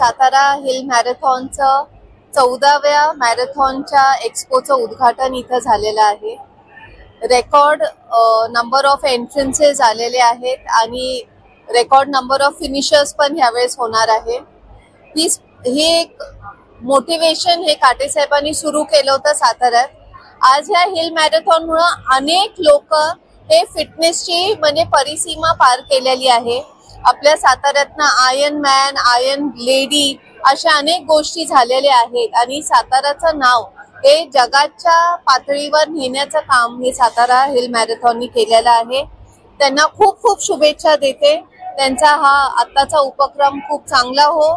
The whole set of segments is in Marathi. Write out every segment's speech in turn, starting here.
सातारा हिल मॅरेथॉनचं 14व्या मॅरेथॉनच्या एक्स्पोचं उद्घाटन इथं झालेलं आहे। रेकॉर्ड नंबर ऑफ एंट्रन्सेस आलेले आहेत आणि रेकॉर्ड नंबर ऑफ फिनिशर्स पण यावेळेस होणार आहे। ही एक मोटिवेशन हे काटे साहेबांनी सुरू केलं होतं साताऱ्यात। आज ह्या हिल मॅरेथॉनमुळे अनेक लोक हे फिटनेसची म्हणजे परिसीमा पार केलेली आहे। आपल्या साताऱ्यातनं आयर्न मॅन, आयर्न लेडी अशा अनेक गोष्टी झालेल्या आहेत आणि साताराचं नाव हे जगाच्या पातळीवर नेण्याचं काम हे सातारा हिल मॅरेथॉननी केलेलं आहे। त्यांना खूप खूप शुभेच्छा देते। त्यांचा हा आत्ताचा उपक्रम खूप चांगला हो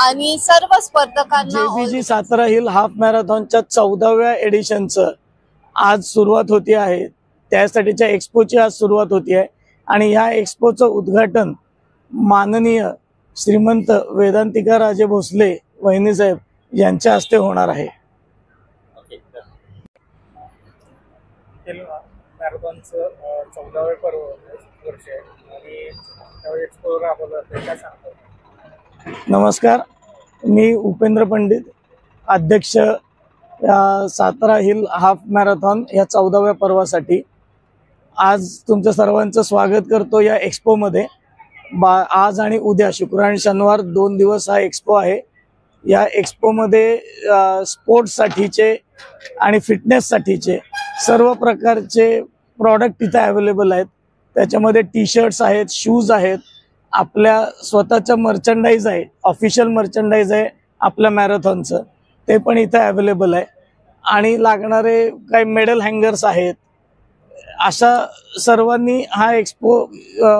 आणि सर्व स्पर्धकांना जेबीजी सातारा हिल हाफ मॅरेथॉनच्या 14व्या एडिशनचं आज सुरुवात होती आहे। त्यासाठीच्या एक्स्पोची आज सुरुवात होती आहे आणि ह्या एक्स्पोचं उद्घाटन माननीय श्रीमंत वेदांतिका राजे भोसले वहिनी साहेब यांच्या हस्ते होणार आहे। मॅरेथॉनचं 14वे वर्ष आहे आणि त्यावेळी एक्स्पो राबवलं ते काय सांगतो। नमस्कार, मी उपेंद्र पंडित, अध्यक्ष सातारा हिल हाफ मॅरेथॉन या 14व्या पर्वासाठी आज तुमचं सर्वांचं स्वागत करतो या एक्स्पोमध्ये। आज आणि उद्या शुक्रवार आणि शनिवार 2 दिवस हा एक्स्पो आहे। या एक्स्पोमध्ये स्पोर्ट्ससाठीचे आणि फिटनेससाठीचे सर्व प्रकारचे प्रॉडक्ट इथे अवेलेबल आहेत। त्याच्यामध्ये टी शर्ट्स आहेत, शूज आहेत, आपल्या स्वतःचं मर्चंडाईज आहे, ऑफिशियल मर्चंडाईज आहे आपल्या मॅरेथॉनचं, ते पण इथे अवेलेबल आहे आणि लागणारे काही मेडल हँगर्स आहेत। अशा सर्वांनी हा एक्स्पो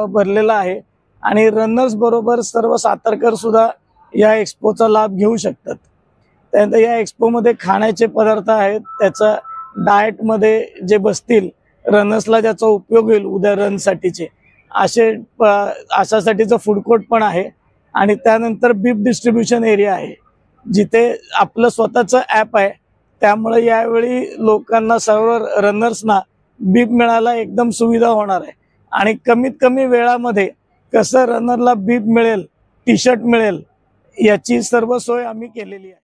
भरलेला आहे आणि रनर्स बरोबर सर्व सातारकर सुद्धा या एक्स्पोचा लाभ घेऊ शकतात। त्यानंतर या एक्स्पोमध्ये खाण्याचे पदार्थ आहेत, त्याचा डाएटमध्ये जे बसतील रनर्सला ज्याचा उपयोग होईल उद्या रनसाठीचे अशासाठीचं फूड कोर्ट पण आहे आणि त्यानंतर बीप डिस्ट्रीब्युशन एरिया आहे जिथे आपलं स्वतःचं ॲप आहे। त्यामुळे यावेळी लोकांना सर्व रनर्सना बीप मिळायला एकदम सुविधा होणार आहे आणि कमीत कमी वेळामध्ये कसं रनरला बीप मिळेल, टी शर्ट मिळेल याची सर्व सोय आम्ही केलेली आहे।